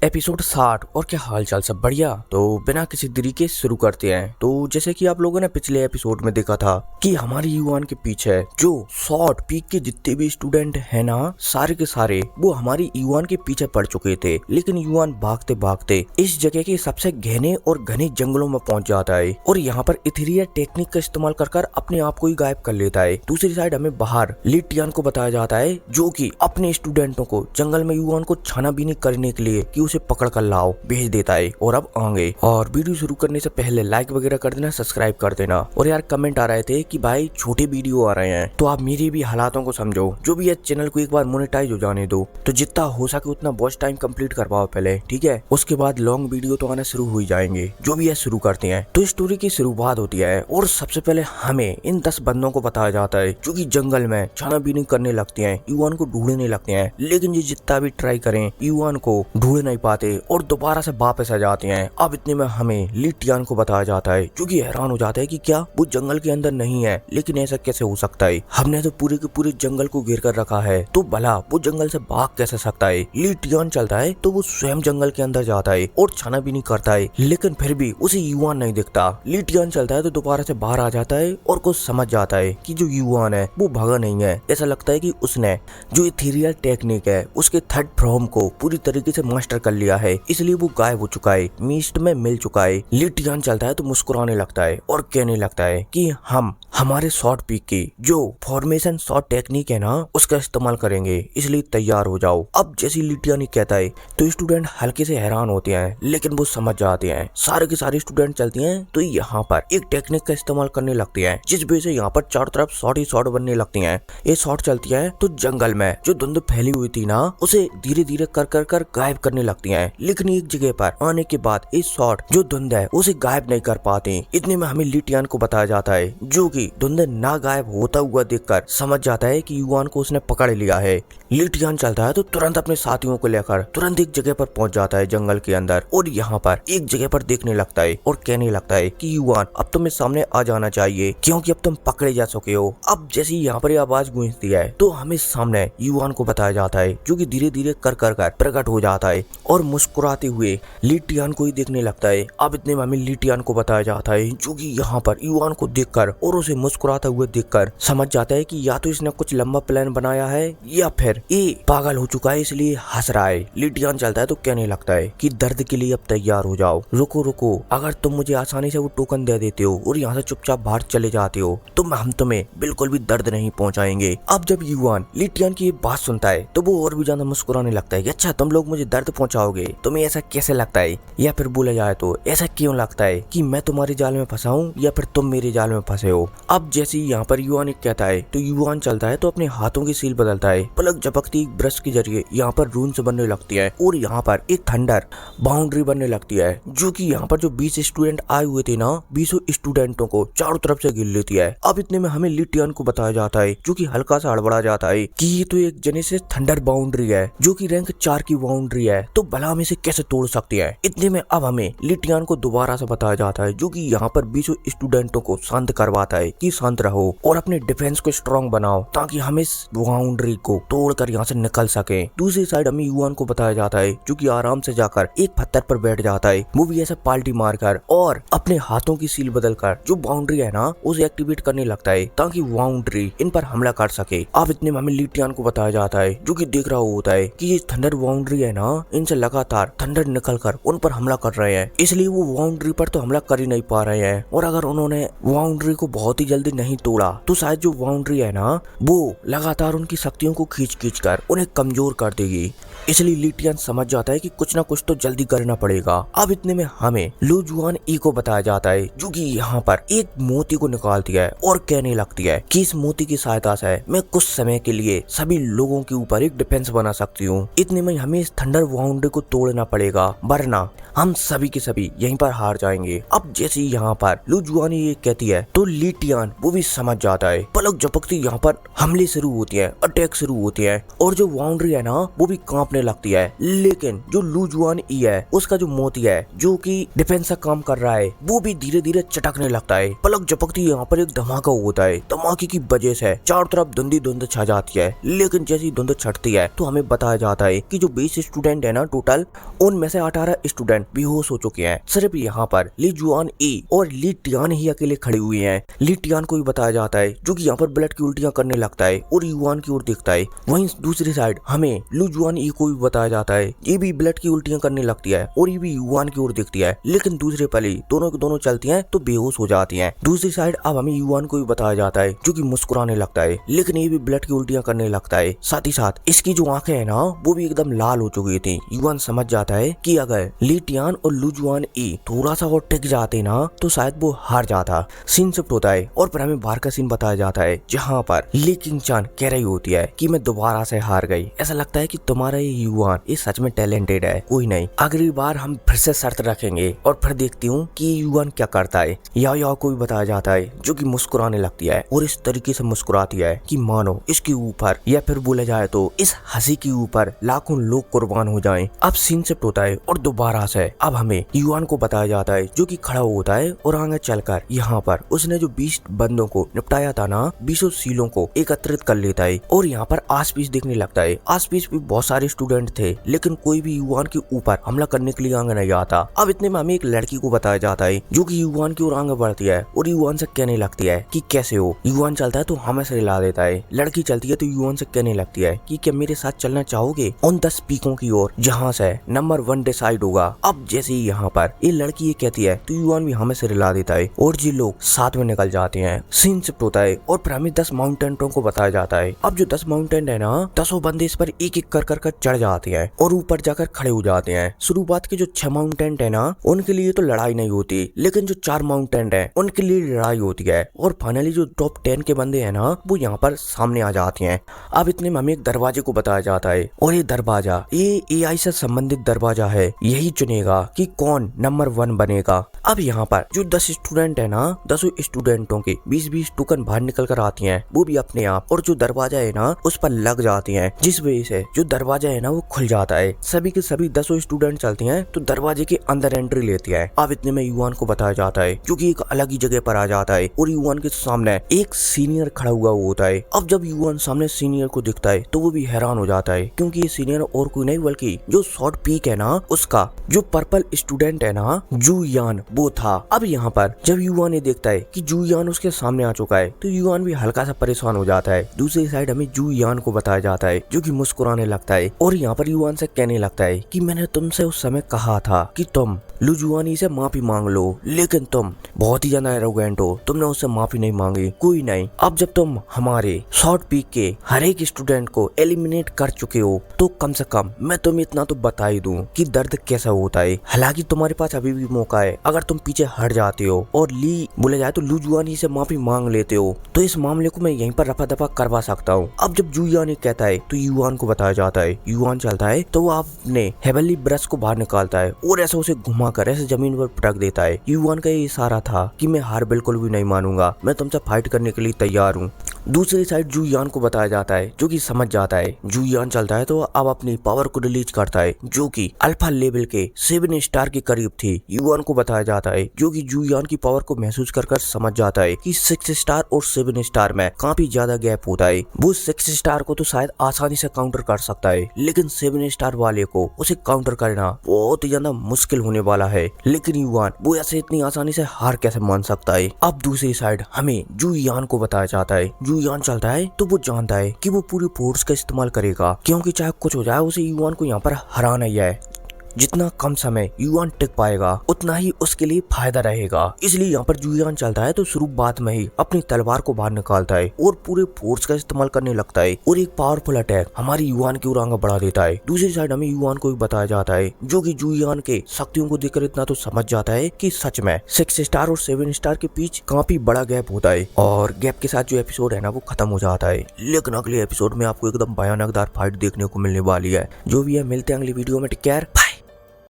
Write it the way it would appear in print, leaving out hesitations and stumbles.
Episode 60। और क्या हाल चाल, सब बढ़िया। तो बिना किसी देरी के शुरू करते हैं। तो जैसे कि आप लोगों ने पिछले एपिसोड में देखा था कि हमारी युवान के पीछे जो शॉर्ट पीक के जितने भी स्टूडेंट हैं ना, सारे के सारे वो हमारी युवान के पीछे पड़ चुके थे। लेकिन युवान भागते भागते इस जगह के सबसे घने और घने जंगलों में पहुंच जाता है और यहाँ पर इथेरियल टेक्निक का इस्तेमाल कर अपने आप को ही गायब कर लेता है। दूसरी साइड हमें बाहर लिटियन को बताया जाता है जो कि अपने स्टूडेंटों को जंगल में युवान को छानाबीनी करने के लिए कि उसे पकड़ कर लाओ भेज देता है। और अब आगे और वीडियो शुरू करने से पहले लाइक वगैरह कर देना, सब्सक्राइब कर देना। और यार कमेंट आ रहे थे कि भाई छोटे वीडियो आ रहे हैं, तो आप मेरी भी हालातों को समझो। जो भी है चैनल को एक बार मोनेटाइज हो जाने दो, तो जितना हो सके उतना वॉच टाइम कंप्लीट करवाओ पहले, ठीक है। उसके बाद लॉन्ग वीडियो तो आना शुरू हो जाएंगे। जो भी है शुरू करते हैं। तो स्टोरी की शुरुआत होती है और सबसे पहले हमें इन 10 बंदों को बताया जाता है जो कि जंगल में छानाबीनी करने लगते हैं, युवान को ढूंढने लगते हैं। लेकिन ये जितना भी ट्राई करें युवान को ढूंढ नहीं पाते और दोबारा से वापस आ जाते हैं। अब इतने में हमें लिटियन को बताया जाता है जो कि हैरान हो जाता है कि क्या वो जंगल के अंदर नहीं है, लेकिन ऐसा कैसे हो सकता है। हमने तो पूरे के पूरे जंगल को घेर कर रखा है, तो भला वो जंगल से भाग कैसे सकता है। लिटियन चलता है तो वो स्वयं जंगल के अंदर जाता है और छानाबीनी करता है, लेकिन फिर भी उसे युवान नहीं दिखता। लिटियन चलता है तो दोबारा से बाहर आ जाता है और कुछ समझ जाता है कि जो युवान है वो भागा नहीं है। ऐसा लगता है कि उसने जो इथेरियल टेक्निक है उसके थर्ड फॉर्म को पूरी तरीके से मास्टर कर लिया है, इसलिए वो गायब हो चुका है, मिस्ट में मिल चुका है। लिटियन चलता है तो मुस्कुराने लगता है और कहने लगता है कि हम हमारे शॉर्ट पीक की जो फॉर्मेशन शॉर्ट टेक्निक है ना उसका इस्तेमाल करेंगे, इसलिए तैयार हो जाओ। अब जैसे लिटियन ही कहता है तो स्टूडेंट हल्के से हैरान होते हैं, लेकिन वो समझ जाते हैं। सारे के सारे स्टूडेंट चलते हैं तो यहाँ पर एक टेक्निक का इस्तेमाल करने लगते हैं, जिस वजह से यहाँ पर चारों तरफ शॉर्ट ही शॉर्ट बनने लगती हैं। ये शॉर्ट चलती है तो जंगल में जो धुंध फैली हुई थी ना उसे धीरे धीरे कर गायब करने लगती हैं। लेकिन एक जगह पर आने के बाद इस शॉर्ट जो धुंध है उसे गायब नहीं कर पाते। इतने में हमें लिटियन को बताया जाता है जो कि धुंध ना गायब होता हुआ देखकर समझ जाता है कि युवान को उसने पकड़ लिया है। लिटियन चलता है तो तुरंत अपने साथियों को लेकर तुरंत एक जगह पर पहुंच जाता है जंगल के अंदर और यहाँ पर एक जगह पर देखने लगता है और कहने लगता है कि युवान अब तुम्हें सामने आ जाना चाहिए क्योंकि अब तुम पकड़े जा चुके हो। अब जैसे यहाँ पर आवाज गूंजती है तो हमें सामने युवान को बताया जाता है जो कि धीरे धीरे कर प्रकट हो जाता है और मुस्कुराते हुए लिटियन को ही देखने लगता है। अब इतने में हमें लिटियन को बताया जाता है जो कि यहाँ पर युवान को देखकर और उसे मुस्कुराता हुए देखकर समझ जाता है कि या तो इसने कुछ लंबा प्लान बनाया है या फिर ये पागल हो चुका है इसलिए हंस रहा है। लिटियन चलता है तो कहने लगता है कि दर्द के लिए अब तैयार हो जाओ। रुको रुको, अगर तुम मुझे आसानी से वो टोकन दे देते हो और यहाँ से चुपचाप बाहर चले जाते हो तो हम तुम्हें बिल्कुल भी दर्द नहीं पहुँचाएंगे। अब जब युवान लिटियन की बात सुनता है तो वो और भी ज्यादा मुस्कुराने लगता है कि अच्छा तुम लोग मुझे दर्द पहुंचाओगे, तुम्हें ऐसा कैसे लगता है, या फिर बोला जाए तो ऐसा क्यों लगता है कि मैं तुम्हारे जाल में फंसा हूँ या फिर तुम मेरे जाल में फंसे हो। अब जैसे यहाँ पर युवान कहता है तो युवान चलता है तो अपने हाथों की सील बदलता है। पलक झपकती एक ब्रश के जरिए यहाँ पर रून्स बनने लगती है और यहाँ पर एक थंडर बाउंड्री बनने लगती है जो कि यहाँ पर जो 20 स्टूडेंट आए हुए थे ना 20 स्टूडेंटों को चारों तरफ से घेर लेती है। अब इतने में हमें लिटियन को बताया जाता है जो कि हल्का सा हड़बड़ा जाता है कि ये तो एक जेनेसिस थंडर बाउंड्री है जो कि रैंक 4 की बाउंड्री है, तो भला हम इसे कैसे तोड़ सकते हैं। इतने में अब हमें लिटियन को दोबारा से बताया जाता है जो कि यहाँ पर 20 स्टूडेंटों को शांत करवाता है कि शांत रहो और अपने डिफेंस को स्ट्रॉन्ग बनाओ ताकि हम इस बाउंड्री को तोड़कर यहाँ से निकल सके। दूसरी साइड हमें युवान को बताया जाता है जो कि आराम से जाकर एक पत्थर पर बैठ जाता है, वो भी ऐसे पाल्टी मारकर और अपने हाथों की सील बदलकर जो बाउंड्री है ना उसे एक्टिवेट करने लगता है ताकि बाउंड्री इन पर हमला कर सके। अब इतने में हमें लिटियन को बताया जाता है जो कि देख रहा होता है कि ये थंडर बाउंड्री है ना इनसे लगातार थंडर निकलकर उन पर हमला कर रहे हैं, इसलिए वो बाउंड्री पर तो हमला कर ही नहीं पा रहे हैं। और अगर उन्होंने बाउंड्री को बहुत ही जल्दी नहीं तोड़ा तो शायद जो बाउंड्री है ना वो लगातार उनकी शक्तियों को खींच कर उन्हें कमजोर कर देगी। इसलिए लिटियन समझ जाता है कि कुछ ना कुछ तो जल्दी करना पड़ेगा। अब इतने में हमें लू जुआन ई को बताया जाता है जो कि यहाँ पर एक मोती को निकालती है और कहने लगती है कि इस मोती की सहायता से मैं कुछ समय के लिए सभी लोगों के ऊपर एक डिफेंस बना सकती हूँ। इतने में हमें इस थंडर बाउंड्री को तोड़ना पड़ेगा वरना हम सभी के सभी यहीं पर हार जाएंगे। अब जैसे यहाँ पर लू जुआन ये कहती है तो लिटियन वो भी समझ जाता है। पलक झपकती यहाँ पर हमले शुरू होती है, अटैक शुरू होते हैं और जो बाउंड्री है ना वो भी कांपने लगती है। लेकिन जो लू जुआन ई है उसका जो मोती है जो कि डिफेंस का काम कर रहा है वो भी धीरे धीरे चटकने लगता है। पलक झपकती यहाँ पर एक धमाका होता है, धमाके की वजह से चारों तरफ धुंधी धुंध छा जाती है। लेकिन जैसी धुंध छटती है तो हमें बताया जाता है कि जो 20 स्टूडेंट है ना टोटल उनमें से 18 स्टूडेंट बेहोश हो चुके हैं। सिर्फ यहाँ पर ली जुआन ई और ली टियान ही अकेले खड़ी हुई हैं। ली टियान को भी बताया जाता है जो कि यहाँ पर ब्लड की उल्टियां करने लगता है और युआन की ओर देखता है। वहीं दूसरी साइड हमें लू जुआन ई को भी बताया जाता है, ये भी ब्लड की उल्टियां करने लगती है और ये भी युआन की ओर देखती है, लेकिन दूसरे पल ही दोनों के दोनों चलती हैं तो बेहोश हो जाती हैं। दूसरी साइड अब हमें युआन को भी बताया जाता है जो कि मुस्कुराने लगता है, लेकिन ये भी ब्लड की उल्टियां करने लगता है। साथ ही साथ इसकी जो आंखें है ना वो भी एकदम लाल हो चुकी थी। युआन समझ जाता है कि अगर ली टियान और लू जुआन ई थोड़ा सा और टिक जाते ना तो शायद वो हार जाता। सीन शिफ्ट होता है और फिर हमें बाहर का सीन बताया जाता है जहाँ पर ली किंग चान कह रही होती है कि मैं दोबारा से हार गई। ऐसा लगता है कि तुम्हारा ये युआन ये सच में टैलेंटेड है, कोई नहीं, अगली बार हम फिर से शर्त रखेंगे और फिर देखती हूँ कि युआन क्या करता है। याओ को भी बताया जाता है जो कि मुस्कुराने लगती है और इस तरीके से मुस्कुराती है कि मानो इसके ऊपर या फिर बोला जाए तो इस हंसी के ऊपर लाखों लोग कुर्बान हो जाएं। अब सीन शिफ्ट होता है और दोबारा से अब हमें युआन को बताया जाता है जो कि खड़ा होता है और आगे चलकर यहाँ पर उसने जो 20 बंदों को निपटाया था ना 20 सीलों को एकत्रित कर लेता है और यहाँ पर आस-पास देखने लगता है। आस-पास भी बहुत सारे स्टूडेंट थे लेकिन कोई भी युआन के ऊपर हमला करने के लिए आगे नहीं आता। अब इतने में हमें एक लड़की को बताया जाता है जो कि युआन की ओर आगे बढ़ती है और युआन से कहने लगती है कि कैसे हो। युआन चलता है तो हमें से हिला देता है। लड़की चलती है तो युआन से कहने लगती है कि क्या मेरे साथ चलना चाहोगे उन 10 पीकों की ओर जहाँ से नंबर 1 डिसाइड होगा। अब जैसे ही यहाँ पर ये लड़की ये कहती है तो युआन भी हमें से हिला देता है और जी लोग साथ में निकल जाते हैं। सीन शिफ्ट होता है और फिर हमें 10 माउंटेनों को बताया जाता है। अब जो 10 माउंटेन है ना 10 बंदे इस पर एक एक कर चढ़ जाते हैं और ऊपर जाकर खड़े हो जाते हैं। शुरुआत के जो 6 माउंटेन है ना उनके लिए तो लड़ाई नहीं होती, लेकिन जो 4 माउंटेन है उनके लिए लड़ाई होती है और फाइनली जो टॉप 10 के बंदे हैं ना वो यहाँ पर सामने आ जाते हैं। अब इतने में हमें एक दरवाजे को बताया जाता है और ये दरवाजा ये AI से संबंधित दरवाजा है, यही चुनेगा कि कौन नंबर 1 बनेगा। अब यहाँ पर जो 10 स्टूडेंट है ना 10 स्टूडेंटों के 20-20 टोकन बाहर निकल कर आती हैं वो भी अपने आप, और जो दरवाजा है ना उस पर लग जाती हैं जिस वजह से जो दरवाजा है ना वो खुल जाता है। सभी के सभी 10 स्टूडेंट चलते हैं तो दरवाजे के अंदर एंट्री लेती है। अब इतने में युआन को बताया जाता है जो कि एक अलग ही जगह पर आ जाता है और युआन के सामने एक सीनियर खड़ा हुआ होता है। अब जब युआन सामने सीनियर को दिखता है तो वो भी हैरान हो जाता है क्योंकि ये सीनियर और कोई नहीं बल्कि जो शॉर्ट पीक है ना उसका जो पर्पल स्टूडेंट है ना जू यान वो था। अब यहाँ पर जब युआन ये देखता है कि जू यान उसके सामने आ चुका है तो युआन भी हल्का सा परेशान हो जाता है। दूसरी साइड हमें जू यान को बताया जाता है जो कि मुस्कुराने लगता है और यहाँ पर युआन से कहने लगता है कि मैंने तुमसे उस समय कहा था कि तुम लू जुआनी से माफी मांग लो, लेकिन तुम बहुत ही ज्यादा एरोगेंट हो, तुमने उससे माफी नहीं मांगी। कोई नहीं, अब जब तुम हमारे शॉर्ट पीक के हर एक स्टूडेंट को एलिमिनेट कर चुके हो तो कम से कम मैं तुम्हें इतना तो बता ही दूं कि दर्द कैसा होता है। हालांकि तुम्हारे पास अभी भी मौका है, अगर तुम पीछे हट जाते हो और ली बोले जाए तो लू जुआनी से माफी मांग लेते हो तो इस मामले को मैं यहीं पर रफा दफा करवा सकता हूँ। अब जब जू यान कहता है तो युआन को बताया जाता है। युआन चलता है तो वो अपने हेवनली ब्रश को बाहर निकालता है और ऐसा उसे घुमा कर ऐसे जमीन पर पटक देता है। युआन का ये इशारा था कि मैं हार बिल्कुल भी नहीं मानूंगा, मैं तुमसे फाइट करने के लिए तैयार हूँ। दूसरी साइड जू यान को बताया जाता है जो कि समझ जाता है। जू यान चलता है तो अब अपनी पावर को रिलीज करता है जो कि अल्फा लेवल के 7 स्टार के करीब थी। युआन को बताया जाता है जो कि जू यान की पावर को महसूस कर समझ जाता है कि 6 स्टार और 7 स्टार में काफी ज्यादा गैप होता है। वो 6 स्टार को तो शायद आसानी से काउंटर कर सकता है, लेकिन 7 स्टार वाले को उसे काउंटर करना बहुत ही ज्यादा मुश्किल होने वाला है। लेकिन युआन वो ऐसे इतनी आसानी से हार कैसे मान सकता है। अब दूसरी साइड हमें जू यान को बताया जाता है। जू यान चलता है तो वो जानता है कि वो पूरी फोर्स का इस्तेमाल करेगा क्योंकि चाहे कुछ हो जाए उसे युआन को यहाँ पर हराना ही है। जितना कम समय युआन टिक पाएगा उतना ही उसके लिए फायदा रहेगा। इसलिए यहाँ पर युआन चलता है तो शुरुआत में ही अपनी तलवार को बाहर निकालता है और पूरे फोर्स का इस्तेमाल करने लगता है और एक पावरफुल अटैक हमारी युआन की ओर आगे बढ़ा देता है। दूसरी साइड हमें युआन को भी बताया जाता है जो कि युआन के शक्तियों को देखकर इतना तो समझ जाता है कि सच में 6 स्टार और 7 स्टार के बीच काफी बड़ा गैप होता है और गैप के साथ जो एपिसोड है ना वो खत्म हो जाता है। लेकिन अगले एपिसोड में आपको एकदम भयानकदार फाइट देखने को मिलने वाली है। जो भी है मिलते हैं अगली वीडियो में। Take care.